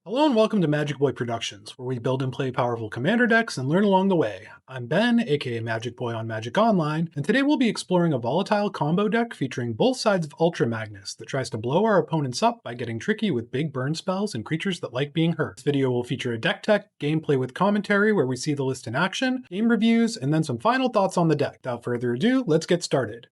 Hello and welcome to Magic Boy Productions, where we build and play powerful commander decks and learn along the way. I'm Ben, aka Magic Boy on Magic Online, and today we'll be exploring a volatile combo deck featuring both sides of Ultra Magnus that tries to blow our opponents up by getting tricky with big burn spells and creatures that like being hurt. This video will feature a deck tech, gameplay with commentary where we see the list in action, game reviews, and then some final thoughts on the deck. Without further ado, let's get started.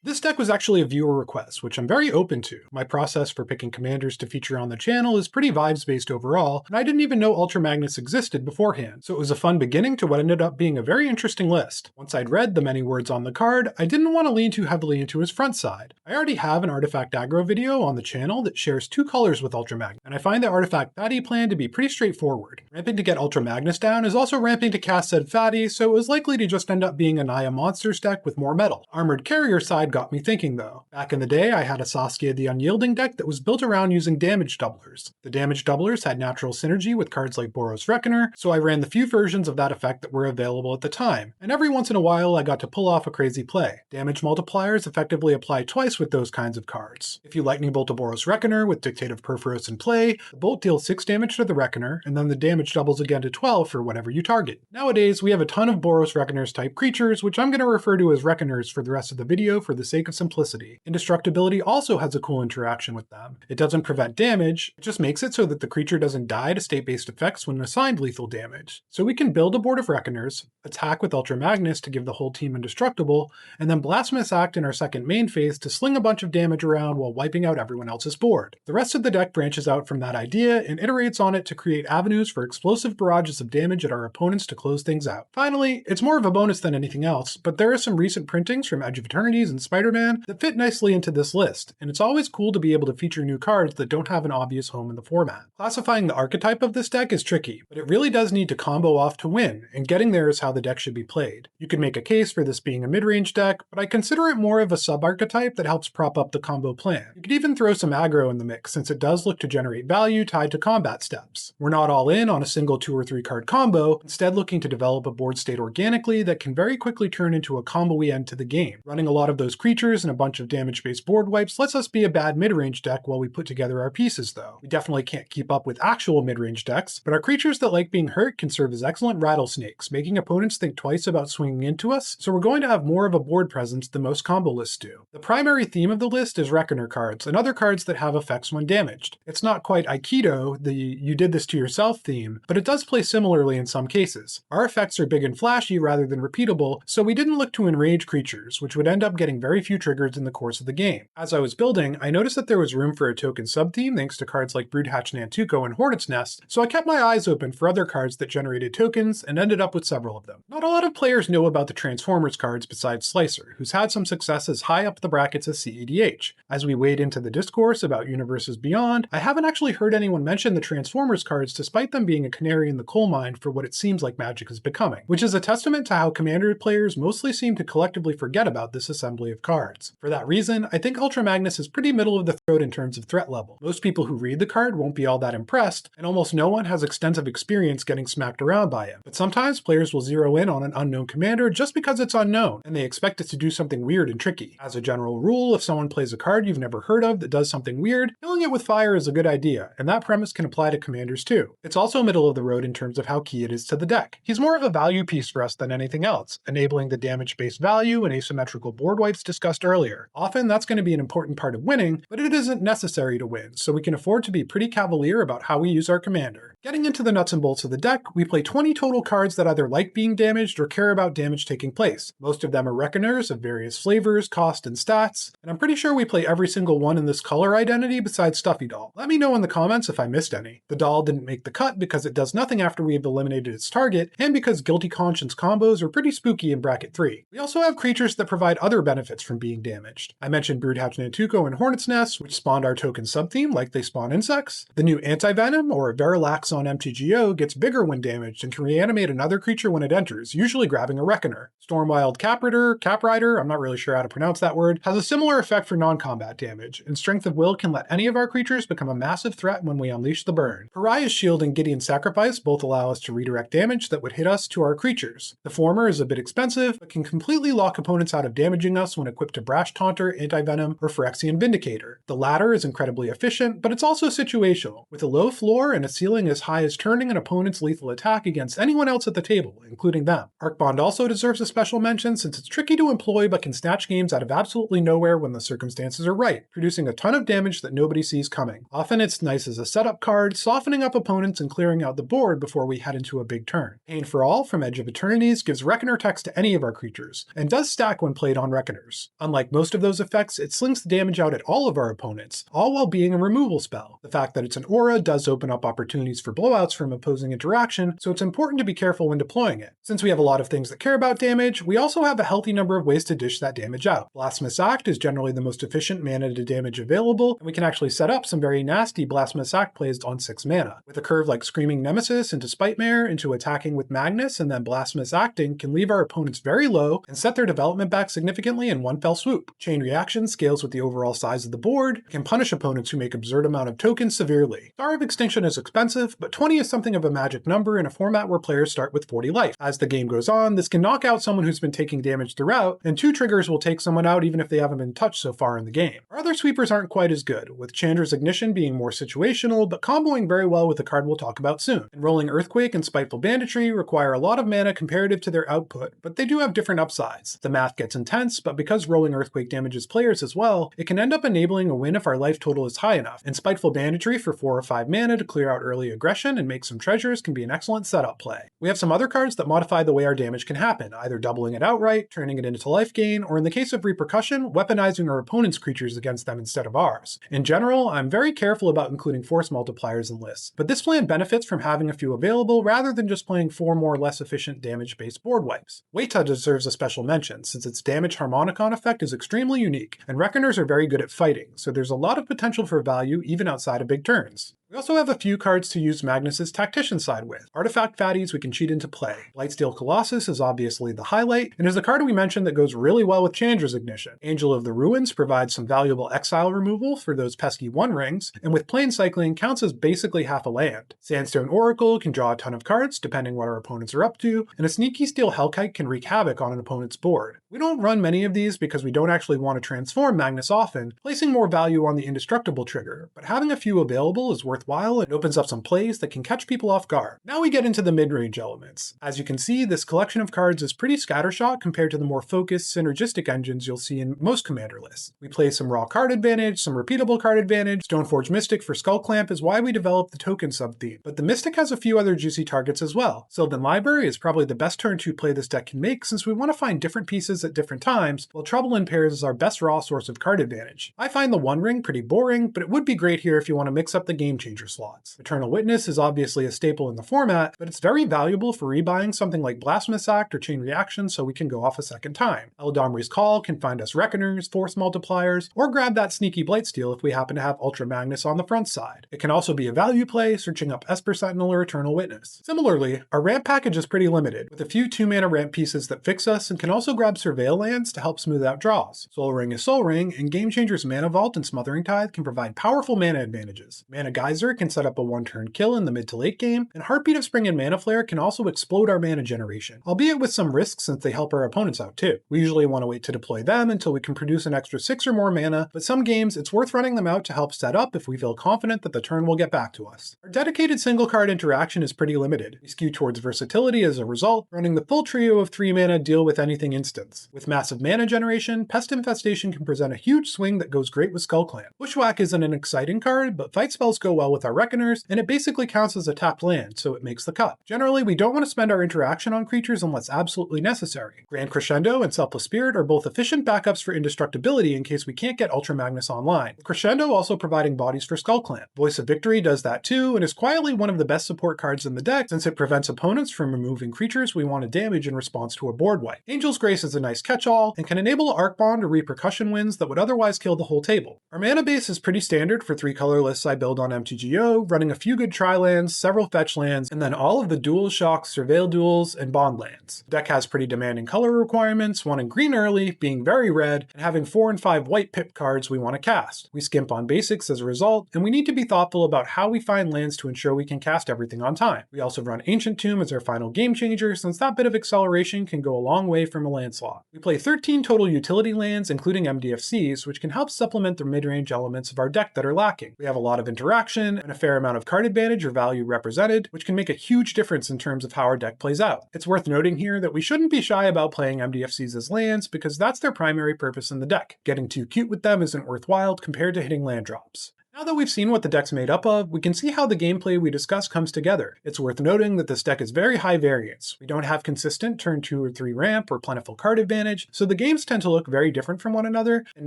This deck was actually a viewer request, which I'm very open to. My process for picking commanders to feature on the channel is pretty vibes-based overall, and I didn't even know Ultra Magnus existed beforehand, so it was a fun beginning to what ended up being a very interesting list. Once I'd read the many words on the card, I didn't want to lean too heavily into his front side. I already have an Artifact Aggro video on the channel that shares two colors with Ultra Magnus, and I find the Artifact Fatty plan to be pretty straightforward. Ramping to get Ultra Magnus down is also ramping to cast said Fatty, so it was likely to just end up being a Naya Monsters deck with more metal. Armored Carrier side got me thinking though. Back in the day, I had a Saskia the Unyielding deck that was built around using damage doublers. The damage doublers had natural synergy with cards like Boros Reckoner, so I ran the few versions of that effect that were available at the time, and every once in a while I got to pull off a crazy play. Damage multipliers effectively apply twice with those kinds of cards. If you Lightning Bolt a Boros Reckoner with Dictative Perforos in play, the bolt deals 6 damage to the Reckoner, and then the damage doubles again to 12 for whatever you target. Nowadays, we have a ton of Boros Reckoners type creatures, which I'm going to refer to as Reckoners for the rest of the video for the sake of simplicity. Indestructibility also has a cool interaction with them. It doesn't prevent damage, it just makes it so that the creature doesn't die to state-based effects when assigned lethal damage. So we can build a board of Reckoners, attack with Ultra Magnus to give the whole team indestructible, and then Blasphemous Act in our second main phase to sling a bunch of damage around while wiping out everyone else's board. The rest of the deck branches out from that idea and iterates on it to create avenues for explosive barrages of damage at our opponents to close things out. Finally, it's more of a bonus than anything else, but there are some recent printings from Edge of Eternities and Spider-Man that fit nicely into this list, and it's always cool to be able to feature new cards that don't have an obvious home in the format. Classifying the archetype of this deck is tricky, but it really does need to combo off to win, and getting there is how the deck should be played. You could make a case for this being a mid-range deck, but I consider it more of a sub-archetype that helps prop up the combo plan. You could even throw some aggro in the mix since it does look to generate value tied to combat steps. We're not all in on a single 2 or 3 card combo, instead looking to develop a board state organically that can very quickly turn into a combo-y end to the game. Running a lot of those creatures and a bunch of damage-based board wipes lets us be a bad mid-range deck while we put together our pieces though. We definitely can't keep up with actual mid-range decks, but our creatures that like being hurt can serve as excellent rattlesnakes, making opponents think twice about swinging into us, so we're going to have more of a board presence than most combo lists do. The primary theme of the list is Reckoner cards, and other cards that have effects when damaged. It's not quite Aikido, the you did this to yourself theme, but it does play similarly in some cases. Our effects are big and flashy rather than repeatable, so we didn't look to enrage creatures, which would end up getting very few triggers in the course of the game. As I was building, I noticed that there was room for a token sub-theme thanks to cards like Broodhatch Nantuko and Hornet's Nest, so I kept my eyes open for other cards that generated tokens and ended up with several of them. Not a lot of players know about the Transformers cards besides Slicer, who's had some success as high up the brackets as CEDH. As we wade into the discourse about universes beyond, I haven't actually heard anyone mention the Transformers cards despite them being a canary in the coal mine for what it seems like Magic is becoming, which is a testament to how Commander players mostly seem to collectively forget about this assembly of cards. For that reason, I think Ultra Magnus is pretty middle of the throat in terms of threat level. Most people who read the card won't be all that impressed, and almost no one has extensive experience getting smacked around by him. But sometimes players will zero in on an unknown commander just because it's unknown, and they expect it to do something weird and tricky. As a general rule, if someone plays a card you've never heard of that does something weird, killing it with fire is a good idea, and that premise can apply to commanders too. It's also middle of the road in terms of how key it is to the deck. He's more of a value piece for us than anything else, enabling the damage-based value and asymmetrical board wipes discussed earlier. Often that's going to be an important part of winning, but it isn't necessary to win, so we can afford to be pretty cavalier about how we use our commander. Getting into the nuts and bolts of the deck, we play 20 total cards that either like being damaged or care about damage taking place. Most of them are Reckoners of various flavors, cost, and stats, and I'm pretty sure we play every single one in this color identity besides Stuffy Doll. Let me know in the comments if I missed any. The doll didn't make the cut because it does nothing after we've eliminated its target, and because Guilty Conscience combos are pretty spooky in bracket 3. We also have creatures that provide other benefits from being damaged. I mentioned Broodhatch Nantuko and Hornet's Nest, which spawned our token sub-theme like they spawn insects, the new Anti-Venom or Verilax Axe on MTGO gets bigger when damaged and can reanimate another creature when it enters, usually grabbing a Reckoner. Stormwild Caprider, I'm not really sure how to pronounce that word, has a similar effect for non-combat damage, and Strength of Will can let any of our creatures become a massive threat when we unleash the burn. Pariah's Shield and Gideon's Sacrifice both allow us to redirect damage that would hit us to our creatures. The former is a bit expensive, but can completely lock opponents out of damaging us when equipped to Brash Taunter, Anti-Venom, or Phyrexian Vindicator. The latter is incredibly efficient, but it's also situational, with a low floor and a ceiling as high as turning an opponent's lethal attack against anyone else at the table, including them. Arcbond also deserves a special mention since it's tricky to employ but can snatch games out of absolutely nowhere when the circumstances are right, producing a ton of damage that nobody sees coming. Often it's nice as a setup card, softening up opponents and clearing out the board before we head into a big turn. Pain for All from Edge of Eternities gives Reckoner text to any of our creatures, and does stack when played on Reckoners. Unlike most of those effects, it slings the damage out at all of our opponents, all while being a removal spell. The fact that it's an aura does open up opportunities for blowouts from opposing interaction, so it's important to be careful when deploying it. Since we have a lot of things that care about damage, we also have a healthy number of ways to dish that damage out. Blasphemous Act is generally the most efficient mana to damage available, and we can actually set up some very nasty Blasphemous Act plays on 6 mana. With a curve like Screaming Nemesis into Spitmare into attacking with Magnus and then Blasphemous Acting can leave our opponents very low and set their development back significantly in one fell swoop. Chain Reaction scales with the overall size of the board, can punish opponents who make absurd amount of tokens severely. Star of Extinction is expensive, but 20 is something of a magic number in a format where players start with 40 life. As the game goes on, this can knock out someone who's been taking damage throughout, and 2 triggers will take someone out even if they haven't been touched so far in the game. Our other sweepers aren't quite as good, with Chandra's Ignition being more situational, but comboing very well with the card we'll talk about soon. Enrolling Earthquake and Spiteful Banditry require a lot of mana comparative to their output, but they do have different upsides. The math gets intense, but because Rolling Earthquake damages players as well, it can end up enabling a win if our life total is high enough, and Spiteful Banditry for 4 or 5 mana to clear out early aggression and make some treasures can be an excellent setup play. We have some other cards that modify the way our damage can happen, either doubling it outright, turning it into life gain, or in the case of Repercussion, weaponizing our opponent's creatures against them instead of ours. In general, I'm very careful about including force multipliers in lists, but this plan benefits from having a few available rather than just playing 4 more or less efficient damage-based board wipes. Weta deserves a special mention, since its damage Harmonicon effect is extremely unique, and Reckoners are very good at fighting, so there's a lot of potential for value even outside of big turns. We also have a few cards to use Magnus's Tactician side with. Artifact Fatties we can cheat into play. Blightsteel Colossus is obviously the highlight, and is the card we mentioned that goes really well with Chandra's Ignition. Angel of the Ruins provides some valuable exile removal for those pesky 1-rings, and with Plane Cycling counts as basically half a land. Sandstone Oracle can draw a ton of cards depending what our opponents are up to, and a Sneaky Steel Hellkite can wreak havoc on an opponent's board. We don't run many of these because we don't actually want to transform Magnus often, placing more value on the Indestructible trigger, but having a few available is worthwhile and opens up some plays that can catch people off guard. Now we get into the mid-range elements. As you can see, this collection of cards is pretty scattershot compared to the more focused, synergistic engines you'll see in most commander lists. We play some raw card advantage, some repeatable card advantage. Stoneforge Mystic for Skull Clamp is why we developed the token sub-theme, but the Mystic has a few other juicy targets as well. Sylvan Library is probably the best turn 2 play this deck can make since we want to find different pieces at different times, while Trouble in Pairs is our best raw source of card advantage. I find the 1-ring pretty boring, but it would be great here if you want to mix up the Game Changer slots. Eternal Witness is obviously a staple in the format, but it's very valuable for rebuying something like Blasphemous Act or Chain Reaction so we can go off a second time. Eldamri's Call can find us Reckoners, Force Multipliers, or grab that sneaky Blightsteel if we happen to have Ultra Magnus on the front side. It can also be a value play, searching up Esper Sentinel or Eternal Witness. Similarly, our ramp package is pretty limited, with a few 2-mana ramp pieces that fix us and can also grab Surveil lands to help smooth out draws. Soul Ring is Soul Ring, and Game Changer's Mana Vault and Smothering Tithe can provide powerful mana advantages. Mana Geyser can set up a 1-turn kill in the mid to late game, and Heartbeat of Spring and Mana Flare can also explode our mana generation, albeit with some risks since they help our opponents out too. We usually want to wait to deploy them until we can produce an extra 6 or more mana, but some games it's worth running them out to help set up if we feel confident that the turn will get back to us. Our dedicated single card interaction is pretty limited. We skew towards versatility as a result, running the full trio of 3 mana deal with anything instants. With massive mana generation, Pest Infestation can present a huge swing that goes great with Skull Clamp. Bushwhack isn't an exciting card, but fight spells go well with our Reckoners, and it basically counts as a tapped land, so it makes the cut. Generally, we don't want to spend our interaction on creatures unless absolutely necessary. Grand Crescendo and Selfless Spirit are both efficient backups for indestructibility in case we can't get Ultra Magnus online, with Crescendo also providing bodies for Skull Clamp. Voice of Victory does that too, and is quietly one of the best support cards in the deck since it prevents opponents from removing creatures we want to damage in response to a board wipe. Angel's Grace is a nice catch-all, and can enable Arcbond or Repercussion wins that would otherwise kill the whole table. Our mana base is pretty standard for 3 color lists I build on MTG TGO, running a few good tri-lands, several fetch lands, and then all of the dual shocks, surveil duels, and bond lands. The deck has pretty demanding color requirements, wanting green early, being very red, and having 4 and 5 white pip cards we want to cast. We skimp on basics as a result, and we need to be thoughtful about how we find lands to ensure we can cast everything on time. We also run Ancient Tomb as our final game changer, since that bit of acceleration can go a long way from a land slot. We play 13 total utility lands, including MDFCs, which can help supplement the mid-range elements of our deck that are lacking. We have a lot of interaction and a fair amount of card advantage or value represented, which can make a huge difference in terms of how our deck plays out. It's worth noting here that we shouldn't be shy about playing MDFCs as lands, because that's their primary purpose in the deck. Getting too cute with them isn't worthwhile compared to hitting land drops. Now that we've seen what the deck's made up of, we can see how the gameplay we discuss comes together. It's worth noting that this deck is very high variance. We don't have consistent turn 2 or 3 ramp or plentiful card advantage, so the games tend to look very different from one another, and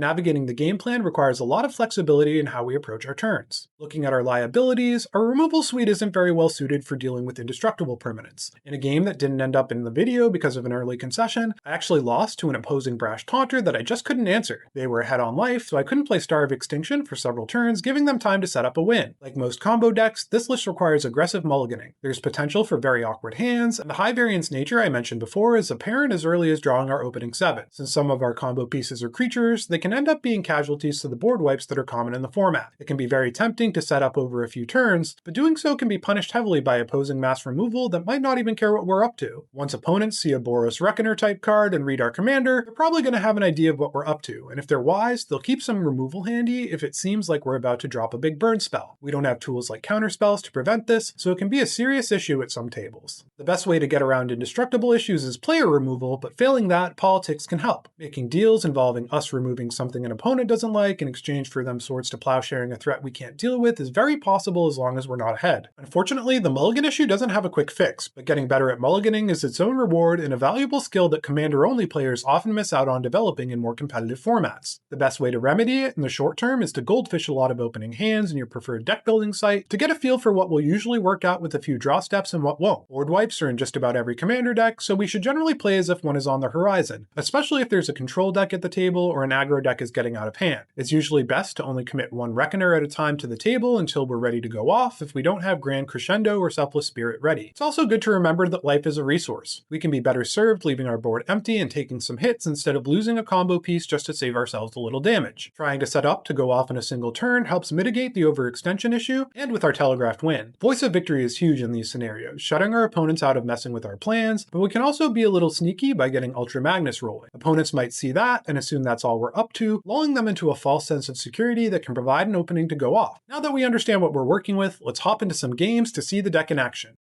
navigating the game plan requires a lot of flexibility in how we approach our turns. Looking at our liabilities, our removal suite isn't very well suited for dealing with indestructible permanents. In a game that didn't end up in the video because of an early concession, I actually lost to an opposing Brash Taunter that I just couldn't answer. They were ahead on life, so I couldn't play Star of Extinction for several turns, giving them time to set up a win. Like most combo decks, this list requires aggressive mulliganing. There's potential for very awkward hands, and the high variance nature I mentioned before is apparent as early as drawing our opening 7. Since some of our combo pieces are creatures, they can end up being casualties to the board wipes that are common in the format. It can be very tempting to set up over a few turns, but doing so can be punished heavily by opposing mass removal that might not even care what we're up to. Once opponents see a Boros Reckoner type card and read our commander, they're probably going to have an idea of what we're up to, and if they're wise, they'll keep some removal handy if it seems like we're about to drop a big burn spell. We don't have tools like counterspells to prevent this, so it can be a serious issue at some tables. The best way to get around indestructible issues is player removal, but failing that, politics can help. Making deals involving us removing something an opponent doesn't like in exchange for them swords to plowsharing a threat we can't deal with is very possible as long as we're not ahead. Unfortunately, the mulligan issue doesn't have a quick fix, but getting better at mulliganing is its own reward and a valuable skill that commander-only players often miss out on developing in more competitive formats. The best way to remedy it in the short term is to goldfish a lot of opening hands in your preferred deck building site to get a feel for what will usually work out with a few draw steps and what won't. Board wipes are in just about every commander deck, so we should generally play as if one is on the horizon, especially if there's a control deck at the table or an aggro deck is getting out of hand. It's usually best to only commit one Reckoner at a time to the table until we're ready to go off if we don't have Grand Crescendo or Selfless Spirit ready. It's also good to remember that life is a resource. We can be better served leaving our board empty and taking some hits instead of losing a combo piece just to save ourselves a little damage. Trying to set up to go off in a single turn helps mitigate the overextension issue, and with our telegraphed win. Voice of victory is huge in these scenarios, shutting our opponents out of messing with our plans, but we can also be a little sneaky by getting Ultra Magnus rolling. Opponents might see that and assume that's all we're up to, lulling them into a false sense of security that can provide an opening to go off. Now that we understand what we're working with, let's hop into some games to see the deck in action.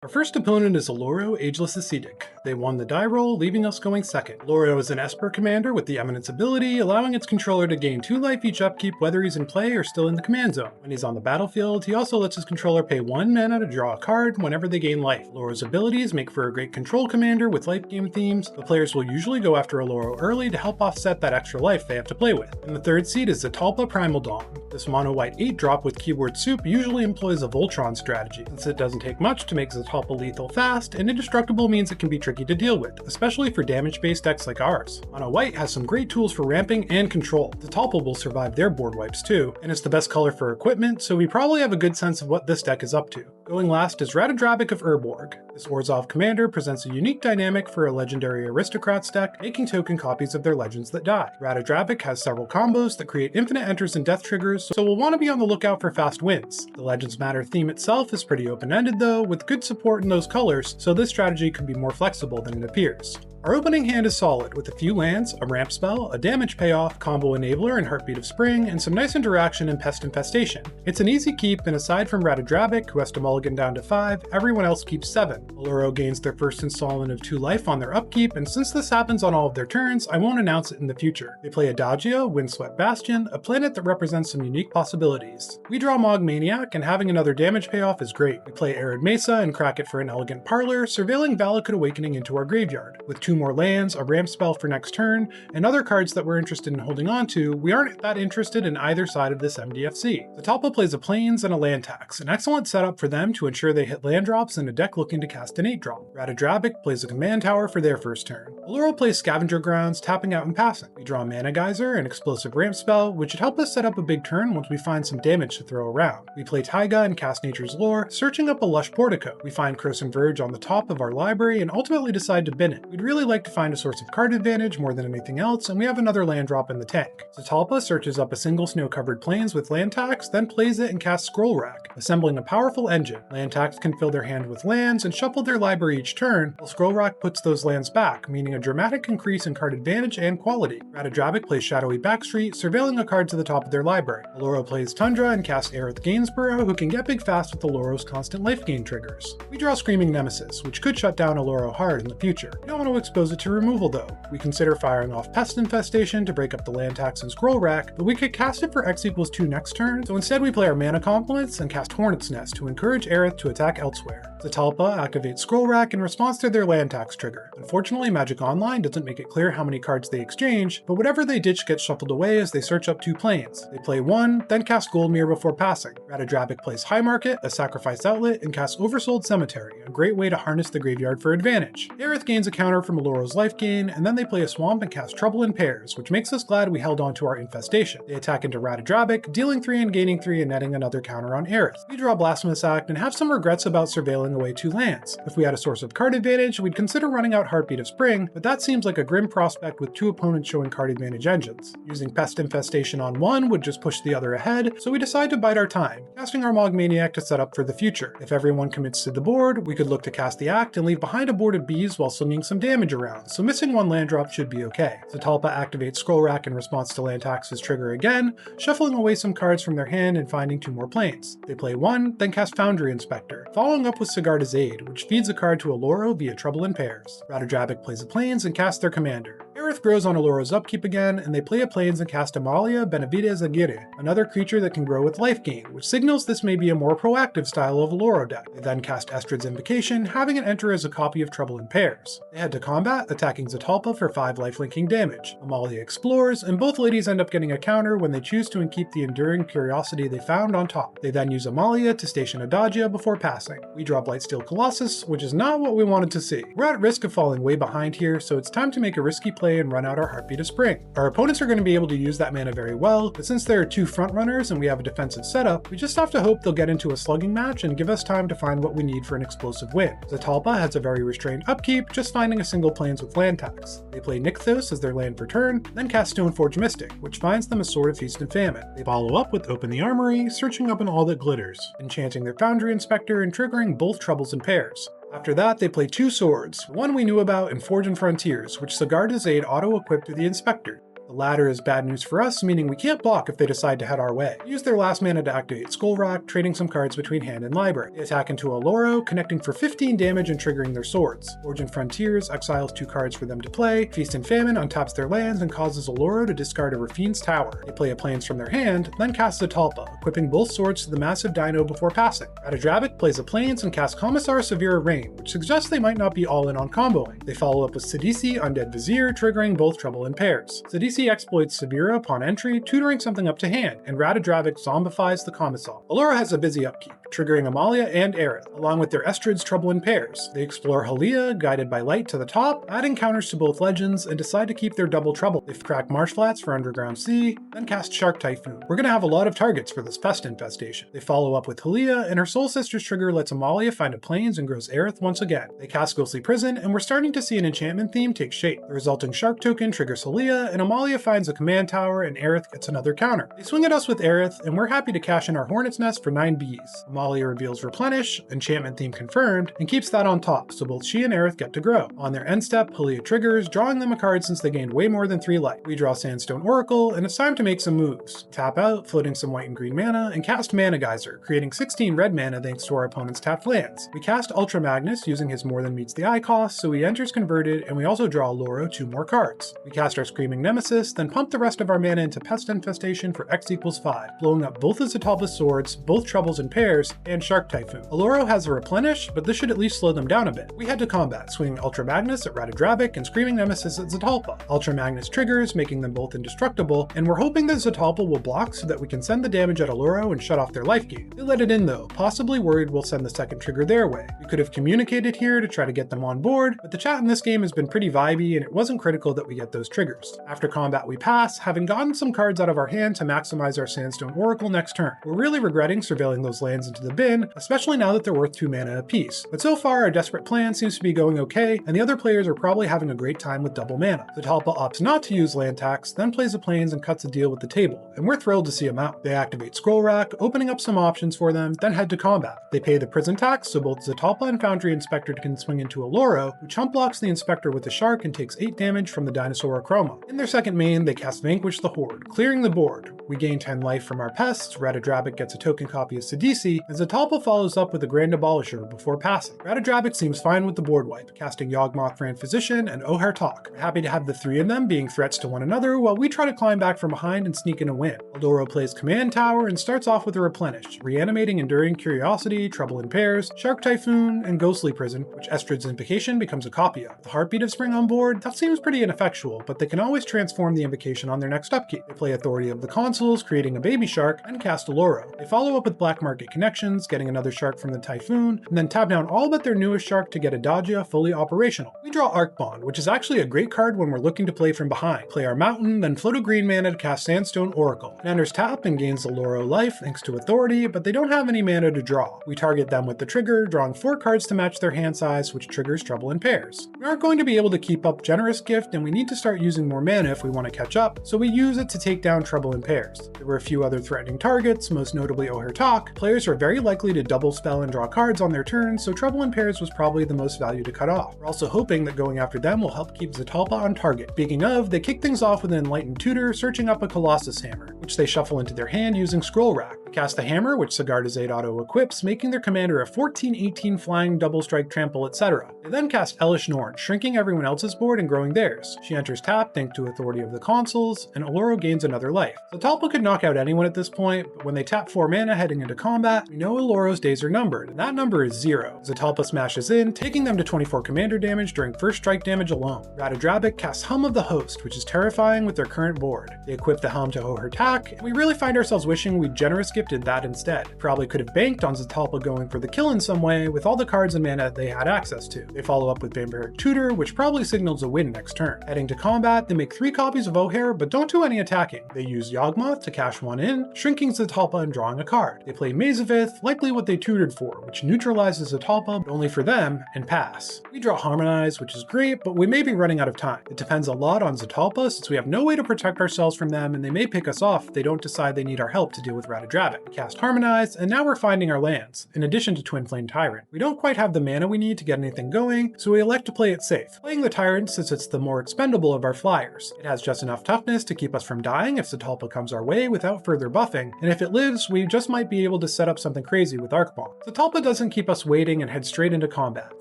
Our first opponent is Aloro, Ageless Ascetic. They won the die roll, leaving us going second. Aloro is an Esper commander with the Eminence ability, allowing its controller to gain 2 life each upkeep whether he's in play or still in the command zone. When he's on the battlefield, he also lets his controller pay 1 mana to draw a card whenever they gain life. Aloro's abilities make for a great control commander with life game themes, but players will usually go after Aloro early to help offset that extra life they have to play with. In the third seat is Zatalpa Primal Dawn. This mono-white 8-drop with keyword soup usually employs a Voltron strategy, since it doesn't take much to make Zatalpa lethal fast, and indestructible means it can be tricky to deal with, especially for damage-based decks like ours. Mono White has some great tools for ramping and control. Zatalpa will survive their board wipes too, and it's the best color for equipment, so we probably have a good sense of what this deck is up to. Going last is Ratadrabic of Urborg. This Orzhov commander presents a unique dynamic for a legendary aristocrats deck, making token copies of their legends that die. Ratadrabic has several combos that create infinite enters and death triggers, so we'll want to be on the lookout for fast wins. The Legends Matter theme itself is pretty open-ended though, with good support in those colors, so this strategy can be more flexible than it appears. Our opening hand is solid, with a few lands, a ramp spell, a damage payoff, combo enabler and Heartbeat of Spring, and some nice interaction in Pest Infestation. It's an easy keep, and aside from Ratadrabic, who has to mulligan down to 5, everyone else keeps 7. Aloro gains their first installment of 2 life on their upkeep, and since this happens on all of their turns, I won't announce it in the future. They play Adagio, Windswept Bastion, a planet that represents some unique possibilities. We draw Mog Maniac, and having another damage payoff is great. We play Arid Mesa and crack it for an elegant parlor, surveilling Valakut Awakening into our graveyard. With 2 more lands, a ramp spell for next turn, and other cards that we're interested in holding on to, we aren't that interested in either side of this MDFC. Zatalpa plays a Plains and a land tax, an excellent setup for them to ensure they hit land drops in a deck looking to cast an 8-drop. Ratadrabic plays a command tower for their first turn. Oloro plays Scavenger Grounds, tapping out and passing. We draw Mana Geyser, an explosive ramp spell, which should help us set up a big turn once we find some damage to throw around. We play Taiga and cast Nature's Lore, searching up a lush portico. We find Croson Verge on the top of our library and ultimately decide to bin it. We'd really like to find a source of card advantage more than anything else, and we have another land drop in the tank. Zatalpa searches up a single snow-covered plains with land tax, then plays it and casts Scroll Rack, assembling a powerful engine. Land tax can fill their hand with lands and shuffle their library each turn, while Scroll Rack puts those lands back, meaning a dramatic increase in card advantage and quality. Ratadrabic plays Shadowy Backstreet, surveilling a card to the top of their library. Oloro plays Tundra and casts Aerith Gainsborough, who can get big fast with Oloro's constant life gain triggers. We draw Screaming Nemesis, which could shut down Oloro hard in the future. We don't want to expose it to removal though. We consider firing off Pest Infestation to break up the land tax and Scroll Rack, but we could cast it for X=2 next turn, so instead we play our mana complements and cast Hornet's Nest to encourage Aerith to attack elsewhere. Zatalpa activates Scroll Rack in response to their land tax trigger. Unfortunately, Magic Online doesn't make it clear how many cards they exchange, but whatever they ditch gets shuffled away as they search up 2 plains. They play 1, then cast Goldmere before passing. Ratadrabic plays High Market, a sacrifice outlet, and casts Oversold Cemetery, a great way to harness the graveyard for advantage. Aerith gains a counter from Oloro's life gain, and then they play a Swamp and cast Trouble in Pairs, which makes us glad we held on to our infestation. They attack into Ratadrabic, dealing 3 and gaining 3 and netting another counter on Aerith. We draw Blasphemous Act and have some regrets about surveilling away 2 lands. If we had a source of card advantage, we'd consider running out Heartbeat of Spring, but that seems like a grim prospect with 2 opponents showing card advantage engines. Using Pest Infestation on one would just push the other ahead, so we decide to bide our time, casting our Mogmaniac to set up for the future. If everyone commits to the board, we could look to cast the Act and leave behind a board of bees while slinging some damage around, so missing 1 land drop should be okay. Zatalpa activates Scroll Rack in response to land tax's trigger again, shuffling away some cards from their hand and finding 2 more plains. They play 1, then cast Foundry Inspector, following up with Sigarda's Aid, which feeds a card to Oloro via Trouble in Pairs. Ratadrabic plays a plains and casts their commander. Aerith grows on Oloro's upkeep again, and they play a plains and cast Amalia Benavides Aguirre, another creature that can grow with life gain, which signals this may be a more proactive style of Oloro deck. They then cast Estrid's Invocation, having it enter as a copy of Trouble in Pairs. They head to combat, attacking Zatalpa for 5 lifelinking damage. Amalia explores, and both ladies end up getting a counter when they choose to keep the enduring curiosity they found on top. They then use Amalia to station Adagia before passing. We draw Blightsteel Colossus, which is not what we wanted to see. We're at risk of falling way behind here, so it's time to make a risky play and run out our Heartbeat of Spring. Our opponents are going to be able to use that mana very well, but since there are 2 front runners and we have a defensive setup, we just have to hope they'll get into a slugging match and give us time to find what we need for an explosive win. Zatalpa has a very restrained upkeep, just finding a single plains with land tax. They play Nykthos as their land for turn, then cast Stoneforge Mystic, which finds them a Sword of Feast and Famine. They follow up with Open the Armory, searching up an All That Glitters, enchanting their Foundry Inspector and triggering both Troubles in Pairs. After that, they play 2 swords, one we knew about in Forge and Frontiers, which Sigarda's Aid auto-equipped to the Inspector. The latter is bad news for us, meaning we can't block if they decide to head our way. Use their last mana to activate Skull Rack, trading some cards between hand and library. They attack into Oloro, connecting for 15 damage and triggering their swords. Forge and Frontiers exiles 2 cards for them to play. Feast and Famine untaps their lands and causes Oloro to discard a Rafine's Tower. They play a plains from their hand, then cast Zatalpa, equipping both swords to the massive dino before passing. Ratadrabic plays a plains and casts Commissar Severe Rain, which suggests they might not be all in on comboing. They follow up with Sidisi Undead Vizier, triggering both Trouble in Pairs. Sidisi exploits Severa upon entry, tutoring something up to hand, and Ratadrabic zombifies the Commissar. Oloro has a busy upkeep, triggering Amalia and Aerith, along with their Estrid's Trouble in Pairs. They explore Halia, guided by light to the top, adding counters to both legends, and decide to keep their double trouble. They crack Marshflats for Underground Sea, then cast Shark Typhoon. We're gonna have a lot of targets for this Pest Infestation. They follow up with Halia, and her Soul Sister's trigger lets Amalia find a plains and grows Aerith once again. They cast Ghostly Prison, and we're starting to see an enchantment theme take shape. The resulting Shark token triggers Halia, and Amalia finds a command tower, and Aerith gets another counter. They swing at us with Aerith, and we're happy to cash in our Hornet's Nest for 9 bees. Amalia reveals Replenish, enchantment theme confirmed, and keeps that on top, so both she and Aerith get to grow. On their end step, Halia triggers, drawing them a card since they gained way more than 3 life. We draw Sandstone Oracle, and it's time to make some moves. Tap out, floating some white and green mana, and cast Mana Geyser, creating 16 red mana thanks to our opponent's tapped lands. We cast Ultra Magnus using his more than meets the eye cost, so he enters converted, and we also draw Oloro 2 more cards. We cast our Screaming Nemesis, Colossus, then pump the rest of our mana into Pest Infestation for X equals 5, blowing up both of Zetalpa's swords, both Troubles in pairs, and Shark Typhoon. Oloro has a replenish, but this should at least slow them down a bit. We head to combat, swinging Ultra Magnus at Ratadrabic and Screaming Nemesis at Zetalpa. Ultra Magnus triggers, making them both indestructible, and we're hoping that Zetalpa will block so that we can send the damage at Oloro and shut off their life gain. They let it in though, possibly worried we'll send the second trigger their way. We could have communicated here to try to get them on board, but the chat in this game has been pretty vibey and it wasn't critical that we get those triggers. After combat we pass, having gotten some cards out of our hand to maximize our Sandstone Oracle next turn. We're really regretting surveilling those lands into the bin, especially now that they're worth 2 mana apiece. But so far our desperate plan seems to be going okay, and the other players are probably having a great time with double mana. Zetalpa opts not to use land tax, then plays a plains and cuts a deal with the table, and we're thrilled to see him out. They activate Scroll Rack, opening up some options for them, then head to combat. They pay the prison tax, so both Zetalpa and Foundry Inspector can swing into Oloro, who chump blocks the Inspector with the Shark and takes 8 damage from the Dinosaur Chroma. In their second main, they cast Vanquish the Horde, clearing the board. We gain 10 life from our pests, Ratadrabic gets a token copy of Sidisi, and Zetalpa follows up with a Grand Abolisher before passing. Ratadrabic seems fine with the board wipe, casting Yawgmoth Grand Physician and Ohartok. We're happy to have the 3 of them being threats to one another while we try to climb back from behind and sneak in a win. Oloro plays Command Tower and starts off with a replenish, reanimating Enduring Curiosity, Trouble in Pairs, Shark Typhoon, and Ghostly Prison, which Estrid's Invocation becomes a copy of. The Heartbeat of Spring on board, that seems pretty ineffectual, but they can always transform the invocation on their next upkeep. They play Authority of the Consuls, creating a baby shark, and cast Oloro. They follow up with Black Market Connections, getting another shark from the Typhoon, and then tap down all but their newest shark to get Adagia fully operational. We draw Arc Bond, which is actually a great card when we're looking to play from behind. Play our Mountain, then float a green mana to cast Sandstone Oracle. It enters tap and gains Oloro life thanks to Authority, but they don't have any mana to draw. We target them with the trigger, drawing 4 cards to match their hand size, which triggers Trouble in Pairs. We aren't going to be able to keep up Generous Gift, and we need to start using more mana if we want to catch up, so we use it to take down Trouble in Pairs. There were a few other threatening targets, most notably Ohartok. Players are very likely to double spell and draw cards on their turn, so Trouble in Pairs was probably the most value to cut off. We're also hoping that going after them will help keep Zetalpa on target. Speaking of, they kick things off with an Enlightened Tutor searching up a Colossus Hammer, which they shuffle into their hand using Scroll Rack. They cast the Hammer, which Sigarda's auto-equips, making their commander a 14/18 flying, double strike, trample, etc. They then cast Elish Norn, shrinking everyone else's board and growing theirs. She enters tap thanks to Authority of the Consuls, and Oloro gains another life. Zetalpa could knock out anyone at this point, but when they tap 4 mana heading into combat, we know Oloro's days are numbered, and that number is 0. Zetalpa smashes in, taking them to 24 commander damage during first strike damage alone. Ratadrabic casts Hum of the Host, which is terrifying with their current board. They equip the helm to Ohartak, and we really find ourselves wishing we'd Generous Gifted that instead. Probably could have banked on Zetalpa going for the kill in some way with all the cards and mana they had access to. They follow up with Barbaric Tutor, which probably signals a win next turn. Heading to combat, they make 3 copies of O'Hare, but don't do any attacking. They use Yawgmoth to cash 1 in, shrinking Zetalpa and drawing a card. They play Mazavith, likely what they tutored for, which neutralizes Zetalpa, but only for them, and pass. We draw Harmonize, which is great, but we may be running out of time. It depends a lot on Zetalpa, since we have no way to protect ourselves from them, and they may pick us off if they don't decide they need our help to deal with Ratadrabic. We cast Harmonize, and now we're finding our lands, in addition to Twin Flame Tyrant. We don't quite have the mana we need to get anything going, so we elect to play it safe, playing the Tyrant since it's the more expendable of our flyers. It has just enough toughness to keep us from dying if Zetalpa comes our way without further buffing, and if it lives, we just might be able to set up something crazy with Arc Bomb. Zetalpa doesn't keep us waiting and head straight into combat.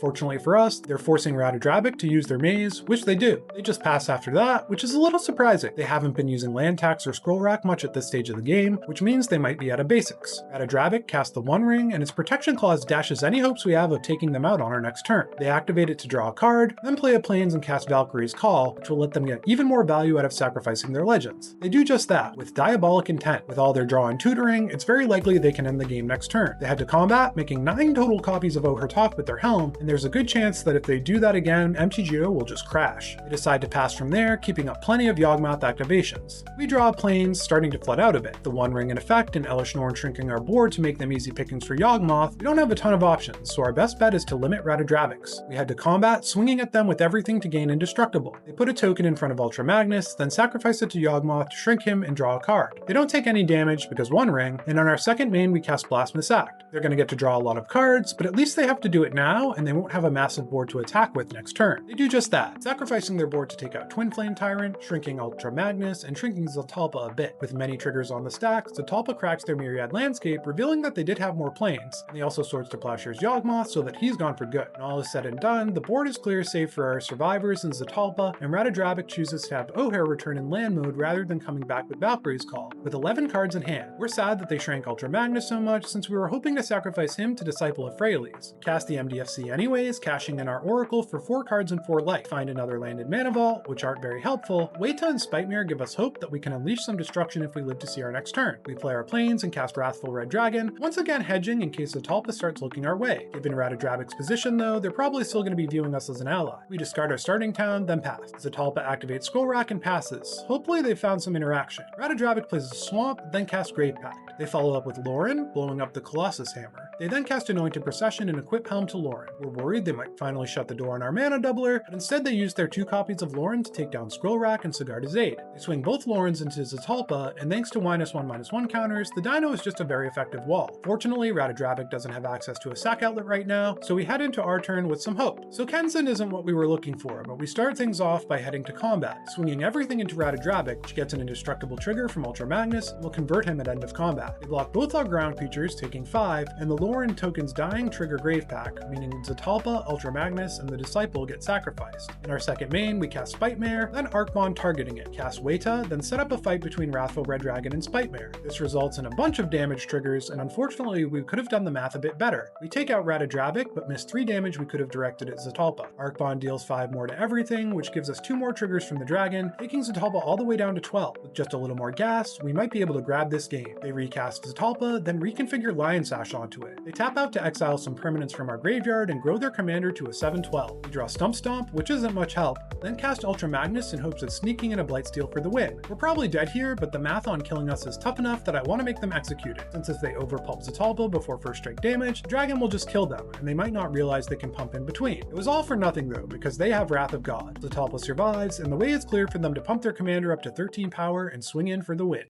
Fortunately for us, they're forcing Ratadrabic to use their maze, which they do. They just pass after that, which is a little surprising. They haven't been using land tax or scroll rack much at this stage of the game, which means they might be out of basics. Ratadrabic casts the One Ring, and its Protection Clause dashes any hopes we have of taking them out on our next turn. They activate it to draw a card, then play a Plains and cast Valkyrie's Call, which will let them get even more value out of sacrificing their legends. They do just that, with Diabolic Intent. With all their draw and tutoring, it's very likely they can end the game next turn. They head to combat, making 9 total copies of Ohartok with their helm, and there's a good chance that if they do that again, MTGO will just crash. They decide to pass from there, keeping up plenty of Yawgmoth activations. We draw Plains, starting to flood out a bit. The One Ring in effect, and Elish Norn shrinking our board to make them easy pickings for Yawgmoth. We don't have a ton of options, so our best bet is to limit Ratadrabics. We head to combat, swinging at them with everything to gain Indestructible. They put a token in front of Ultra Magnus, then sacrifice it to Yawgmoth to shrink him and draw a card. They don't take any damage because One Ring, and on our second main we cast Blasphemous Act. They're going to get to draw a lot of cards, but at least they have to do it now, and they won't have a massive board to attack with next turn. They do just that, sacrificing their board to take out Twin Flame Tyrant, shrinking Ultra Magnus, and shrinking Zetalpa a bit. With many triggers on the stack, Zetalpa cracks their their Myriad landscape, revealing that they did have more planes, and they also swords to Plowshare's Yawgmoth so that he's gone for good. When all is said and done, the board is clear save for our survivors in Zatalpa, and Radadrabic chooses to have O'Hare return in land mode rather than coming back with Valkyrie's Call. With 11 cards in hand, we're sad that they shrank Ultra Magnus so much since we were hoping to sacrifice him to Disciple of Freyalise. Cast the MDFC anyways, cashing in our Oracle for 4 cards and 4 life. Find another land in Mana Vault, which aren't very helpful. Weta and Spitemirror give us hope that we can unleash some destruction if we live to see our next turn. We play our planes and cast Wrathful Red Dragon, once again hedging in case Zatalpa starts looking our way. Given Radadrabic's position though, they're probably still going to be viewing us as an ally. We discard our starting town, then pass. Zatalpa activates Skull Rack and passes. Hopefully they've found some interaction. Radadrabic plays a Swamp, then casts Grave Pact. They follow up with Lauren, blowing up the Colossus Hammer. They then cast Anointed Procession and equip Helm to Lauren. We're worried they might finally shut the door on our mana doubler, but instead they use their 2 copies of Lauren to take down Scroll Rack and Sigarda's Aid. They swing both Laurens into Zatalpa, and thanks to -1/-1 counters, the Dino is just a very effective wall. Fortunately, Radadrabic doesn't have access to a sack outlet right now, so we head into our turn with some hope. So Kenzen isn't what we were looking for, but we start things off by heading to combat, swinging everything into Radadrabic, which gets an indestructible trigger from Ultra Magnus, and will convert him at end of combat. They block both our ground creatures, taking 5, and the Lauren tokens dying trigger Grave Pact, meaning Zatalpa, Ultra Magnus, and the Disciple get sacrificed. In our second main, we cast Spitemirror, then Arcbond targeting it, cast Weta, then set up a fight between Wrathful Red Dragon and Spitemirror. This results in a bunch of damage triggers, and unfortunately we could have done the math a bit better. We take out Radadrabic, but miss 3 damage we could have directed at Zatalpa. Arcbond deals 5 more to everything, which gives us 2 more triggers from the dragon, taking Zatalpa all the way down to 12. With just a little more gas, we might be able to grab this game. They recast Zatalpa, then reconfigure Lion Sash onto it. They tap out to exile some permanents from our graveyard and grow their commander to a 7/12. We draw Stump Stomp, which isn't much help, then cast Ultra Magnus in hopes of sneaking in a Blightsteel for the win. We're probably dead here, but the math on killing us is tough enough that I want to make them execute it, since if they overpulp Zatalpa before first strike damage, the dragon will just kill them, and they might not realize they can pump in between. It was all for nothing though, because they have Wrath of God. Zatalpa survives, and the way is clear for them to pump their commander up to 13 power and swing in for the win.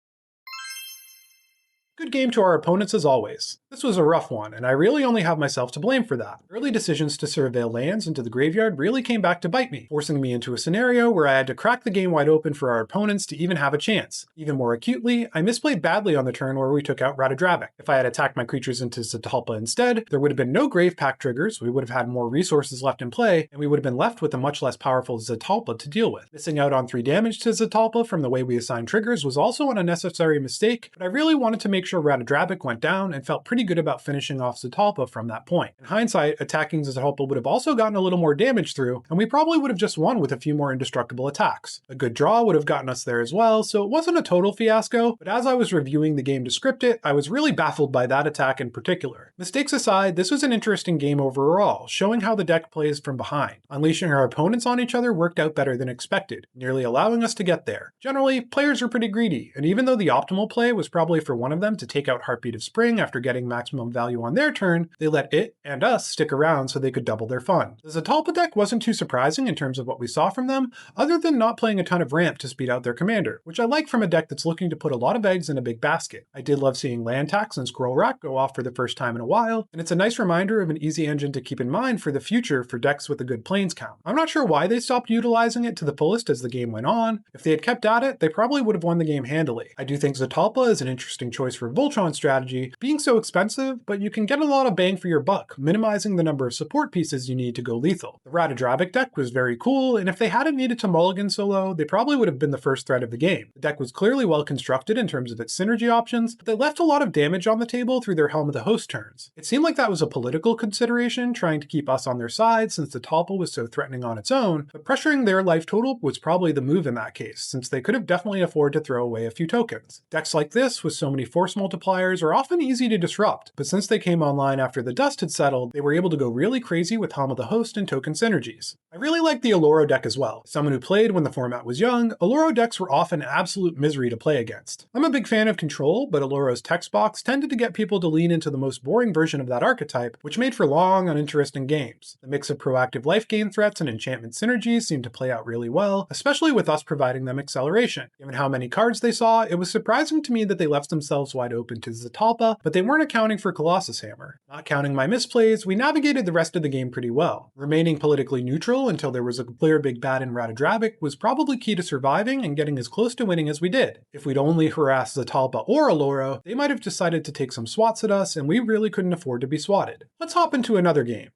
Good game to our opponents as always. This was a rough one, and I really only have myself to blame for that. Early decisions to surveil lands into the graveyard really came back to bite me, forcing me into a scenario where I had to crack the game wide open for our opponents to even have a chance. Even more acutely, I misplayed badly on the turn where we took out Radadrabic. If I had attacked my creatures into Zatalpa instead, there would have been no Grave Pact triggers, we would have had more resources left in play, and we would have been left with a much less powerful Zatalpa to deal with. Missing out on 3 damage to Zatalpa from the way we assigned triggers was also an unnecessary mistake, but I really wanted to make sure Radadrabic went down and felt pretty good about finishing off Zatalpa from that point. In hindsight, attacking Zatalpa would have also gotten a little more damage through, and we probably would have just won with a few more indestructible attacks. A good draw would have gotten us there as well, so it wasn't a total fiasco, but as I was reviewing the game to script it, I was really baffled by that attack in particular. Mistakes aside, this was an interesting game overall, showing how the deck plays from behind. Unleashing our opponents on each other worked out better than expected, nearly allowing us to get there. Generally, players are pretty greedy, and even though the optimal play was probably for one of them to take out Heartbeat of Spring after getting maximum value on their turn, they let it and us stick around so they could double their fun. The Zatalpa deck wasn't too surprising in terms of what we saw from them, other than not playing a ton of ramp to speed out their commander, which I like from a deck that's looking to put a lot of eggs in a big basket. I did love seeing land tax and Scroll Rack go off for the first time in a while, and it's a nice reminder of an easy engine to keep in mind for the future for decks with a good planes count. I'm not sure why they stopped utilizing it to the fullest as the game went on. If they had kept at it, they probably would have won the game handily. I do think Zatalpa is an interesting choice for Voltron strategy, being so expensive, but you can get a lot of bang for your buck, minimizing the number of support pieces you need to go lethal. The Radadrabic deck was very cool, and if they hadn't needed to mulligan solo, they probably would have been the first threat of the game. The deck was clearly well constructed in terms of its synergy options, but they left a lot of damage on the table through their Helm of the Host turns. It seemed like that was a political consideration, trying to keep us on their side since the Zatalpa was so threatening on its own, but pressuring their life total was probably the move in that case, since they could have definitely afforded to throw away a few tokens. Decks like this, with so many force multipliers, are often easy to disrupt, but since they came online after the dust had settled, they were able to go really crazy with Helm of the Host and token synergies. I really like the Oloro deck as well. As someone who played when the format was young, Oloro decks were often absolute misery to play against. I'm a big fan of control, but Oloro's text box tended to get people to lean into the most boring version of that archetype, which made for long, uninteresting games. The mix of proactive life gain threats and enchantment synergies seemed to play out really well, especially with us providing them acceleration. Given how many cards they saw, it was surprising to me that they left themselves wide open to Zatalpa, but they weren't accounting for Colossus Hammer. Not counting my misplays, we navigated the rest of the game pretty well. Remaining politically neutral until there was a clear big bad in Radadrabic was probably key to surviving and getting as close to winning as we did. If we'd only harassed Zatalpa or Allura, they might have decided to take some swats at us, and we really couldn't afford to be swatted. Let's hop into another game.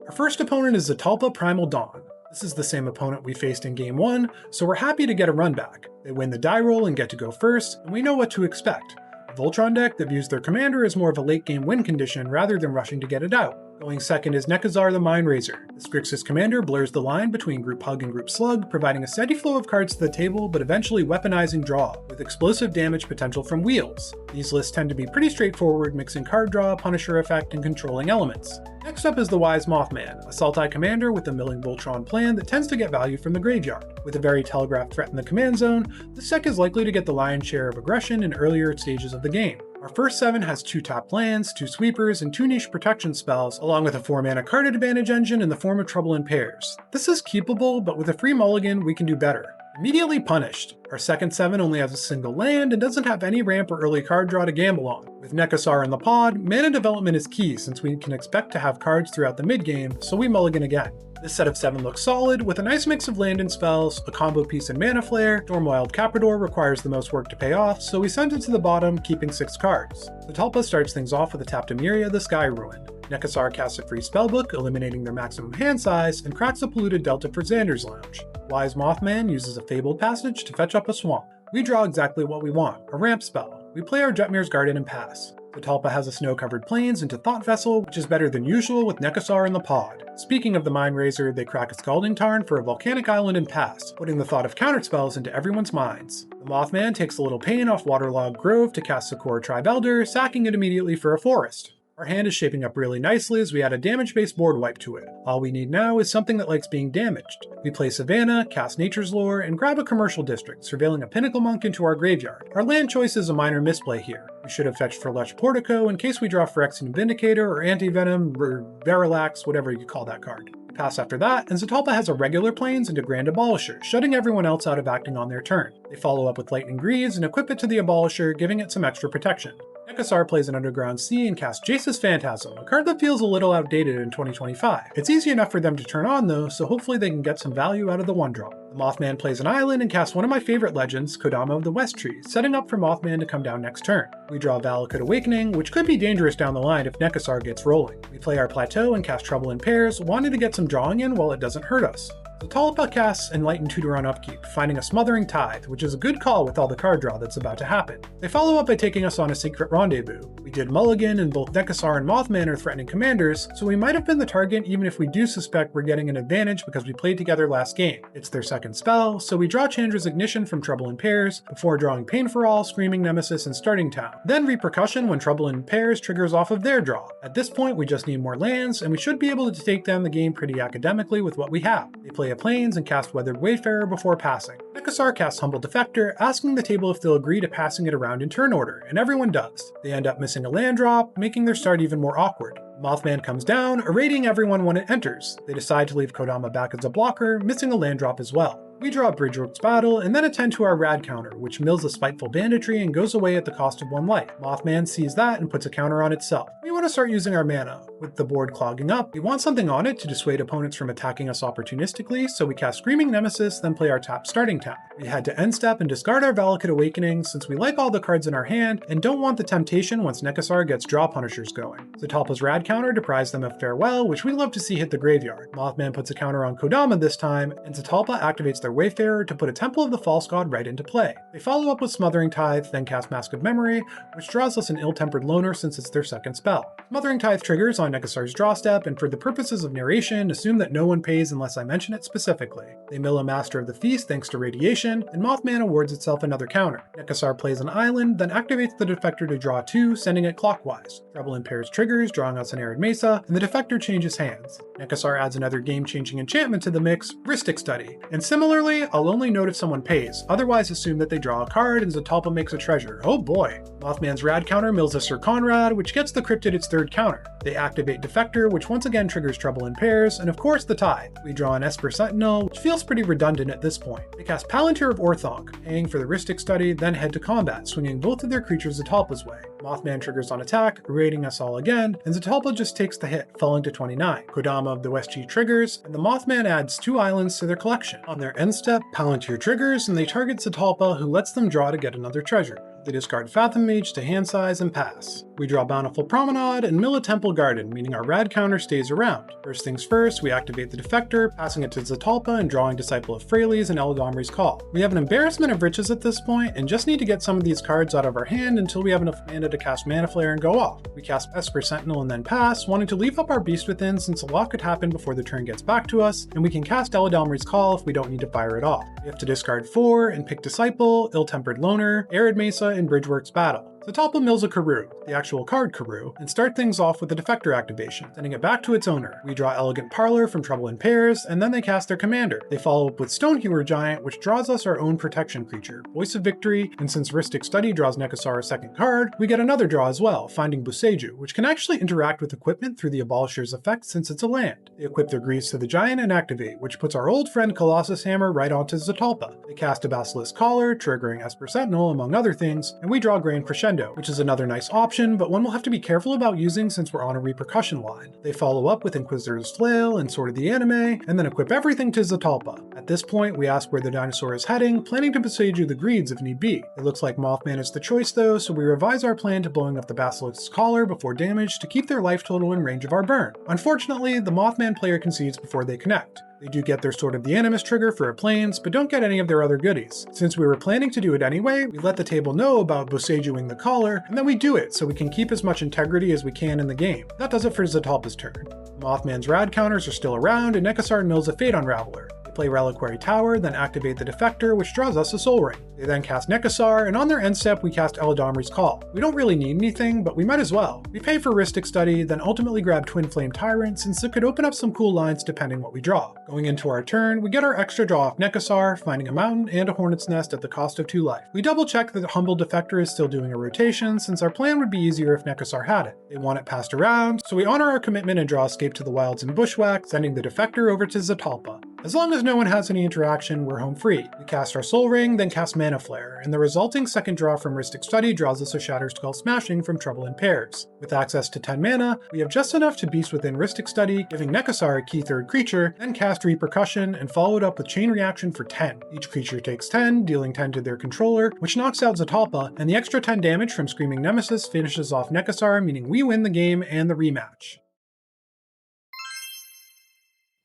Our first opponent is Zatalpa Primal Dawn. This is the same opponent we faced in Game 1, so we're happy to get a run back. They win the die roll and get to go first, and we know what to expect. A Voltron deck that views their commander as more of a late game win condition rather than rushing to get it out. Going second is Nekazar the Mindrazor. This Grixis commander blurs the line between Group Hug and Group Slug, providing a steady flow of cards to the table but eventually weaponizing draw, with explosive damage potential from wheels. These lists tend to be pretty straightforward, mixing card draw, Punisher effect, and controlling elements. Next up is the Wise Mothman, a Sultai commander with a milling Voltron plan that tends to get value from the graveyard. With a very telegraphed threat in the command zone, this deck is likely to get the lion's share of aggression in earlier stages of the game. Our first 7 has 2 tapped lands, 2 sweepers, and 2 niche protection spells, along with a 4-mana card advantage engine in the form of Trouble in Pairs. This is keepable, but with a free mulligan, we can do better. Immediately Punished. Our second 7 only has a single land and doesn't have any ramp or early card draw to gamble on. With Nekasar in the pod, mana development is key since we can expect to have cards throughout the mid-game, so we mulligan again. This set of 7 looks solid, with a nice mix of land and spells, a combo piece and Mana Flare. Stormwild Caprador requires the most work to pay off, so we send it to the bottom, keeping 6 cards. Zatalpa starts things off with a tapped Emeria the Sky Ruin. Nekasar casts a free spellbook, eliminating their maximum hand size, and cracks a polluted delta for Xander's Lounge. Wise Mothman uses a Fabled Passage to fetch up a swamp. We draw exactly what we want, a ramp spell. We play our Jetmir's Guardian and pass. Zatalpa has a snow-covered plains into Thought Vessel, which is better than usual with Nekasar in the pod. Speaking of the Mindrazor, they crack a Scalding Tarn for a Volcanic Island and pass, putting the thought of counterspells into everyone's minds. The Mothman takes a little pain off Waterlogged Grove to cast Sakura Tribe Elder, sacking it immediately for a forest. Our hand is shaping up really nicely as we add a damage-based board wipe to it. All we need now is something that likes being damaged. We play Savannah, cast Nature's Lore, and grab a commercial district, surveilling a Pinnacle Monk into our graveyard. Our land choice is a minor misplay here. We should have fetched for Lech Portico in case we draw Phyrexian Vindicator or Anti-Venom or Verilax, whatever you call that card. Pass after that, and Zatalpa has a regular plains into Grand Abolisher, shutting everyone else out of acting on their turn. They follow up with Lightning Greaves and equip it to the Abolisher, giving it some extra protection. Nekasar plays an Underground Sea and casts Jace's Phantasm, a card that feels a little outdated in 2025. It's easy enough for them to turn on though, so hopefully they can get some value out of the 1-drop. The Mothman plays an island and casts one of my favorite legends, Kodama of the West Trees, setting up for Mothman to come down next turn. We draw Valakut Awakening, which could be dangerous down the line if Nekasar gets rolling. We play our Plateau and cast Trouble in Pairs, wanting to get some drawing in while it doesn't hurt us. Zatalpa casts Enlightened Tutor on upkeep, finding a Smothering Tithe, which is a good call with all the card draw that's about to happen. They follow up by taking us on a secret rendezvous. We did mulligan, and both Nekasar and Mothman are threatening commanders, so we might have been the target even if we do suspect we're getting an advantage because we played together last game. It's their second spell, so we draw Chandra's Ignition from Trouble in Pairs, before drawing Pain for All, Screaming Nemesis, and Starting Town. Then Repercussion when Trouble in Pairs triggers off of their draw. At this point we just need more lands, and we should be able to take down the game pretty academically with what we have. They play a Plains and cast Weathered Wayfarer before passing. Nekasar casts Humble Defector, asking the table if they'll agree to passing it around in turn order, and everyone does. They end up missing a land drop, making their start even more awkward. Mothman comes down, irradiating everyone when it enters. They decide to leave Kodama back as a blocker, missing a land drop as well. We draw Bridgeworks Battle, and then attend to our Rad counter, which mills a Spiteful Banditry and goes away at the cost of 1 life. Mothman sees that and puts a counter on itself. We want to start using our mana. With the board clogging up, we want something on it to dissuade opponents from attacking us opportunistically, so we cast Screaming Nemesis, then play our top Starting Town. We had to end step and discard our Valakut Awakening since we like all the cards in our hand and don't want the temptation once Nekasar gets draw punishers going. Zatalpa's Rad counter deprives them of Farewell, which we love to see hit the graveyard. Mothman puts a counter on Kodama this time, and Zatalpa activates their Wayfarer to put a Temple of the False God right into play. They follow up with Smothering Tithe, then cast Mask of Memory, which draws us an Ill-Tempered Loner since it's their second spell. Smothering Tithe triggers on Nekasar's draw step, and for the purposes of narration, assume that no one pays unless I mention it specifically. They mill a Master of the Feast thanks to Radiation, and Mothman awards itself another counter. Nekasar plays an island, then activates the Defector to draw 2, sending it clockwise. Trouble in Pairs triggers, drawing us an Arid Mesa, and the Defector changes hands. Nekasar adds another game-changing enchantment to the mix, Rhystic Study, and similar Similarly, I'll only note if someone pays, otherwise assume that they draw a card and Zatalpa makes a treasure. Oh boy. Mothman's rad counter mills a Sir Conrad, which gets the cryptid its third counter. They activate Defector, which once again triggers Trouble in Pairs, and of course the Tithe. We draw an Esper Sentinel, which feels pretty redundant at this point. They cast Palantir of Orthonc, paying for the Rhystic Study, then head to combat, swinging both of their creatures Zatalpa's way. Mothman triggers on attack, raiding us all again, and Zatalpa just takes the hit, falling to 29. Kodama of the West G triggers, and the Mothman adds 2 islands to their collection. On their end step, Palantir triggers, and they target Zatalpa, who lets them draw to get another treasure. They discard Fathom Mage to hand size and pass. We draw Bountiful Promenade and mill a Temple Garden, meaning our rad counter stays around. First things first, we activate the Defector, passing it to Zatalpa and drawing Disciple of Freyles and Eladamri's Call. We have an embarrassment of riches at this point, and just need to get some of these cards out of our hand until we have enough mana to cast Mana Flare and go off. We cast Esper Sentinel and then pass, wanting to leave up our Beast Within since a lot could happen before the turn gets back to us, and we can cast Eladamri's Call if we don't need to fire it off. We have to discard 4 and pick Disciple, Ill-Tempered Loner, Arid Mesa, and Bridgeworks Battle. Zatalpa mills a Karoo, the actual card Karoo, and start things off with a Defector activation, sending it back to its owner. We draw Elegant Parlor from Trouble in Pairs, and then they cast their commander. They follow up with Stonehewer Giant, which draws us our own protection creature, Voice of Victory, and since Rhystic Study draws Nekasar a second card, we get another draw as well, finding Boseiju, which can actually interact with equipment through the Abolisher's effect since it's a land. They equip their Greaves to the Giant and activate, which puts our old friend Colossus Hammer right onto Zatalpa. They cast a Basilisk Collar, triggering Esper Sentinel, among other things, and we draw Grand Crescendo, which is another nice option, but one we'll have to be careful about using since we're on a repercussion line. They follow up with Inquisitor's Flail and Sword of the Anime, and then equip everything to Zatalpa. At this point, we ask where the dinosaur is heading, planning to Boseiju the Greeds if need be. It looks like Mothman is the choice though, so we revise our plan to blowing up the Basilisk's collar before damage to keep their life total in range of our burn. Unfortunately, the Mothman player concedes before they connect. They do get their Sword of the Animus trigger for a plains, but don't get any of their other goodies. Since we were planning to do it anyway, we let the table know about Boseijuing the collar, and then we do it so we can keep as much integrity as we can in the game. That does it for Zatalpa's turn. Mothman's rad counters are still around, and Nekasar mills a Fate Unraveler. They play Reliquary Tower, then activate the Defector, which draws us a Soul Ring. They then cast Nekasar, and on their end step we cast Eladamri's Call. We don't really need anything, but we might as well. We pay for Rhystic Study, then ultimately grab Twin Flame Tyrant since it could open up some cool lines depending what we draw. Going into our turn, we get our extra draw off Nekasar, finding a mountain and a Hornet's Nest at the cost of 2 life. We double check that the Humble Defector is still doing a rotation, since our plan would be easier if Nekasar had it. They want it passed around, so we honor our commitment and draw Escape to the Wilds and Bushwhack, sending the Defector over to Zatalpa. As long as no one has any interaction, we're home free. We cast our Soul Ring, then cast Mana Flare, and the resulting second draw from Rhystic Study draws us a Shatterskull Smashing from Trouble in Pairs. With access to 10 mana, we have just enough to Beast Within Rhystic Study, giving Nekasar a key third creature, then cast Repercussion, and follow it up with Chain Reaction for 10. Each creature takes 10, dealing 10 to their controller, which knocks out Zatalpa, and the extra 10 damage from Screaming Nemesis finishes off Nekasar, meaning we win the game and the rematch.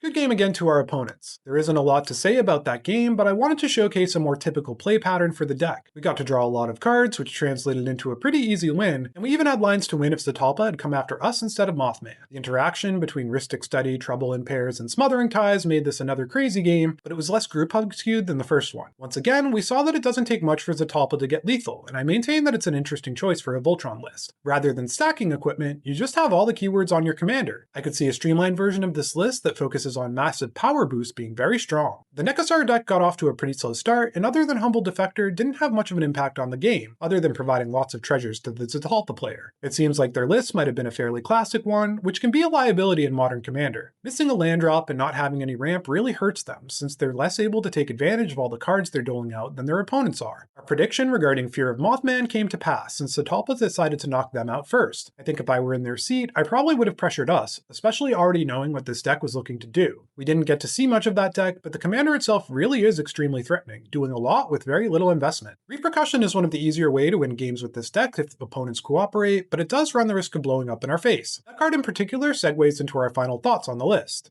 Good game again to our opponents. There isn't a lot to say about that game, but I wanted to showcase a more typical play pattern for the deck. We got to draw a lot of cards, which translated into a pretty easy win, and we even had lines to win if Zatalpa had come after us instead of Mothman. The interaction between Rhystic Study, Trouble in Pairs, and Smothering Ties made this another crazy game, but it was less group hug skewed than the first one. Once again, we saw that it doesn't take much for Zatalpa to get lethal, and I maintain that it's an interesting choice for a Voltron list. Rather than stacking equipment, you just have all the keywords on your commander. I could see a streamlined version of this list that focuses on massive power boost being very strong. The Nekasar deck got off to a pretty slow start, and other than Humble Defector, didn't have much of an impact on the game, other than providing lots of treasures to the Zatalpa player. It seems like their list might have been a fairly classic one, which can be a liability in Modern Commander. Missing a land drop and not having any ramp really hurts them, since they're less able to take advantage of all the cards they're doling out than their opponents are. Our prediction regarding Fear of Mothman came to pass, since Zatalpa decided to knock them out first. I think if I were in their seat, I probably would have pressured us, especially already knowing what this deck was looking to do. We didn't get to see much of that deck, but the commander itself really is extremely threatening, doing a lot with very little investment. Repercussion is one of the easier ways to win games with this deck if opponents cooperate, but it does run the risk of blowing up in our face. That card in particular segues into our final thoughts on the list.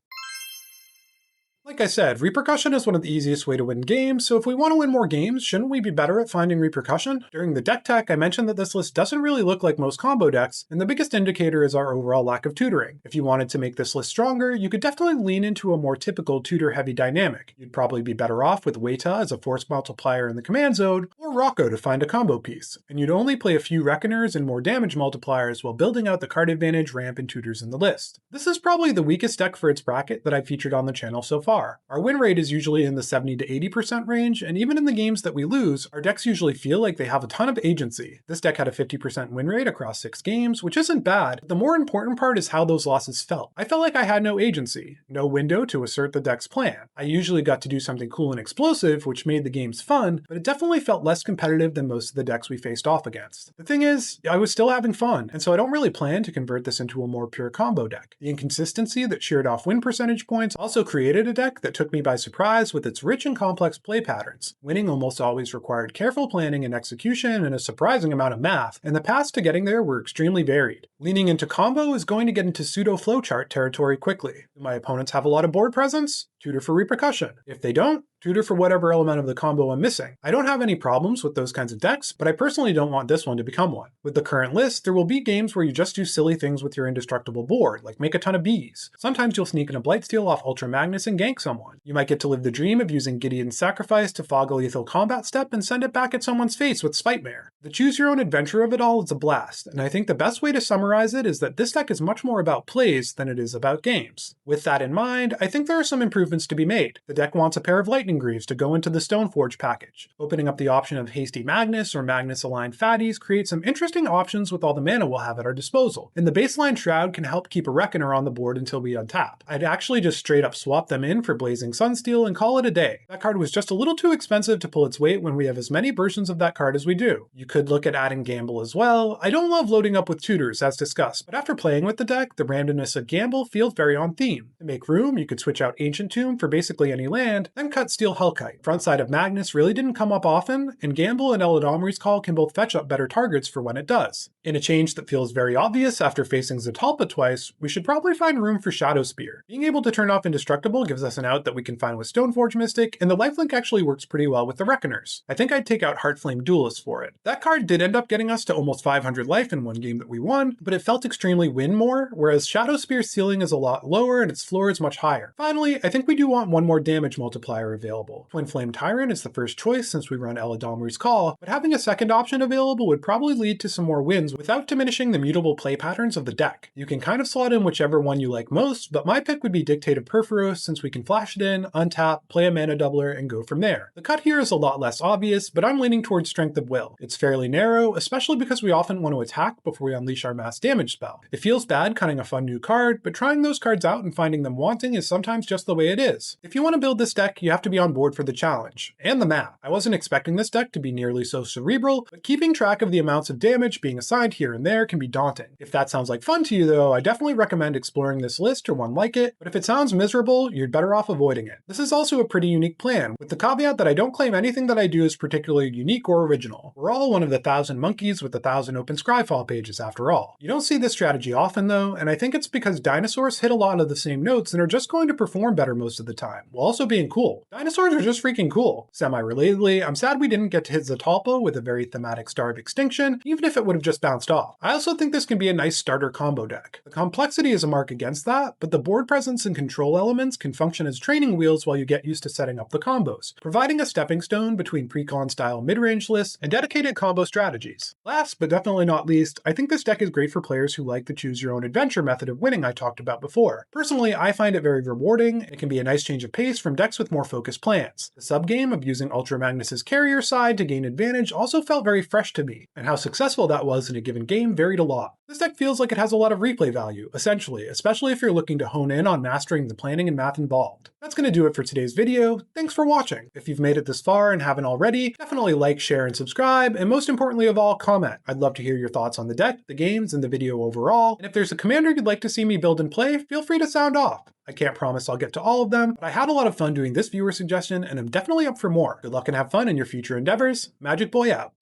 Like I said, Repercussion is one of the easiest ways to win games, so if we want to win more games, shouldn't we be better at finding Repercussion? During the deck tech, I mentioned that this list doesn't really look like most combo decks, and the biggest indicator is our overall lack of tutoring. If you wanted to make this list stronger, you could definitely lean into a more typical tutor-heavy dynamic. You'd probably be better off with Weta as a force multiplier in the command zone, or Rocco to find a combo piece, and you'd only play a few Reckoners and more damage multipliers while building out the card advantage, ramp, and tutors in the list. This is probably the weakest deck for its bracket that I've featured on the channel so far. far. Our win rate is usually in the 70 to 80% range, and even in the games that we lose, our decks usually feel like they have a ton of agency. This deck had a 50% win rate across 6 games, which isn't bad. The more important part is how those losses felt. I felt like I had no agency, no window to assert the deck's plan. I usually got to do something cool and explosive, which made the games fun, but it definitely felt less competitive than most of the decks we faced off against. The thing is, I was still having fun, and so I don't really plan to convert this into a more pure combo deck. The inconsistency that sheared off win percentage points also created a deck that took me by surprise with its rich and complex play patterns. Winning almost always required careful planning and execution and a surprising amount of math, and the paths to getting there were extremely varied. Leaning into combo is going to get into pseudo flowchart territory quickly. Do my opponents have a lot of board presence? Tutor for repercussion. If they don't, tutor for whatever element of the combo I'm missing. I don't have any problems with those kinds of decks, but I personally don't want this one to become one. With the current list, there will be games where you just do silly things with your indestructible board, like make a ton of bees. Sometimes you'll sneak in a Blightsteel off Ultra Magnus and gank someone. You might get to live the dream of using Gideon's Sacrifice to fog a lethal combat step and send it back at someone's face with Spitmare. The choose your own adventure of it all is a blast, and I think the best way to summarize it is that this deck is much more about plays than it is about games. With that in mind, I think there are some improvements to be made. The deck wants a pair of Lightning Greaves to go into the Stoneforge package. Opening up the option of Hasty Magnus or Magnus-aligned Fatties creates some interesting options with all the mana we'll have at our disposal, and the baseline Shroud can help keep a Reckoner on the board until we untap. I'd actually just straight up swap them in for Blazing Sunsteel and call it a day. That card was just a little too expensive to pull its weight when we have as many versions of that card as we do. You could look at adding Gamble as well. I don't love loading up with tutors, as discussed, but after playing with the deck, the randomness of Gamble feels very on theme. To make room, you could switch out Ancient Tomb for basically any land, then cut Steel Hellkite. Frontside of Magnus really didn't come up often, and Gamble and Eladamri's Call can both fetch up better targets for when it does. In a change that feels very obvious after facing Zatalpa twice, we should probably find room for Shadow Spear. Being able to turn off Indestructible gives us an out that we can find with Stoneforge Mystic, and the lifelink actually works pretty well with the Reckoners. I think I'd take out Heartflame Duelist for it. That card did end up getting us to almost 500 life in one game that we won, but it felt extremely win more, whereas Shadow Spear's ceiling is a lot lower and its floor is much higher. Finally, I think we do want one more damage multiplier available. Twin Flame Tyrant is the first choice since we run Eladamri's Call, but having a second option available would probably lead to some more wins without diminishing the mutable play patterns of the deck. You can kind of slot in whichever one you like most, but my pick would be Dictate of Perforos since we can flash it in, untap, play a mana doubler, and go from there. The cut here is a lot less obvious, but I'm leaning towards Strength of Will. It's fairly narrow, especially because we often want to attack before we unleash our mass damage spell. It feels bad cutting a fun new card, but trying those cards out and finding them wanting is sometimes just the way it is. If you want to build this deck, you have to be on board for the challenge. And the math. I wasn't expecting this deck to be nearly so cerebral, but keeping track of the amounts of damage being assigned here and there can be daunting. If that sounds like fun to you though, I definitely recommend exploring this list or one like it, but if it sounds miserable, you're better off avoiding it. This is also a pretty unique plan, with the caveat that I don't claim anything that I do is particularly unique or original. We're all one of the 1,000 monkeys with 1,000 open Scryfall pages after all. You don't see this strategy often though, and I think it's because dinosaurs hit a lot of the same notes and are just going to perform better most of the time, while also being cool. Dinosaurs are just freaking cool. Semi-relatedly, I'm sad we didn't get to hit Zatalpa with a very thematic Star of Extinction, even if it would have just bounced off. I also think this can be a nice starter combo deck. The complexity is a mark against that, but the board presence and control elements can function as training wheels while you get used to setting up the combos, providing a stepping stone between pre-con style mid-range lists and dedicated combo strategies. Last but definitely not least, I think this deck is great for players who like the choose your own adventure method of winning I talked about before. Personally, I find it very rewarding. It can be a nice change of pace from decks with more focused plans. The subgame of using Ultra Magnus's carrier side to gain advantage also felt very fresh to me, and how successful that was in a given game varied a lot. This deck feels like it has a lot of replay value, essentially, especially if you're looking to hone in on mastering the planning and math involved. That's going to do it for today's video. Thanks for watching. If you've made it this far and haven't already, definitely like, share, and subscribe, and most importantly of all, comment. I'd love to hear your thoughts on the deck, the games, and the video overall, and if there's a commander you'd like to see me build and play, feel free to sound off. I can't promise I'll get to all of them, but I had a lot of fun doing this viewer suggestion, and I'm definitely up for more. Good luck and have fun in your future endeavors. Magic Boy out.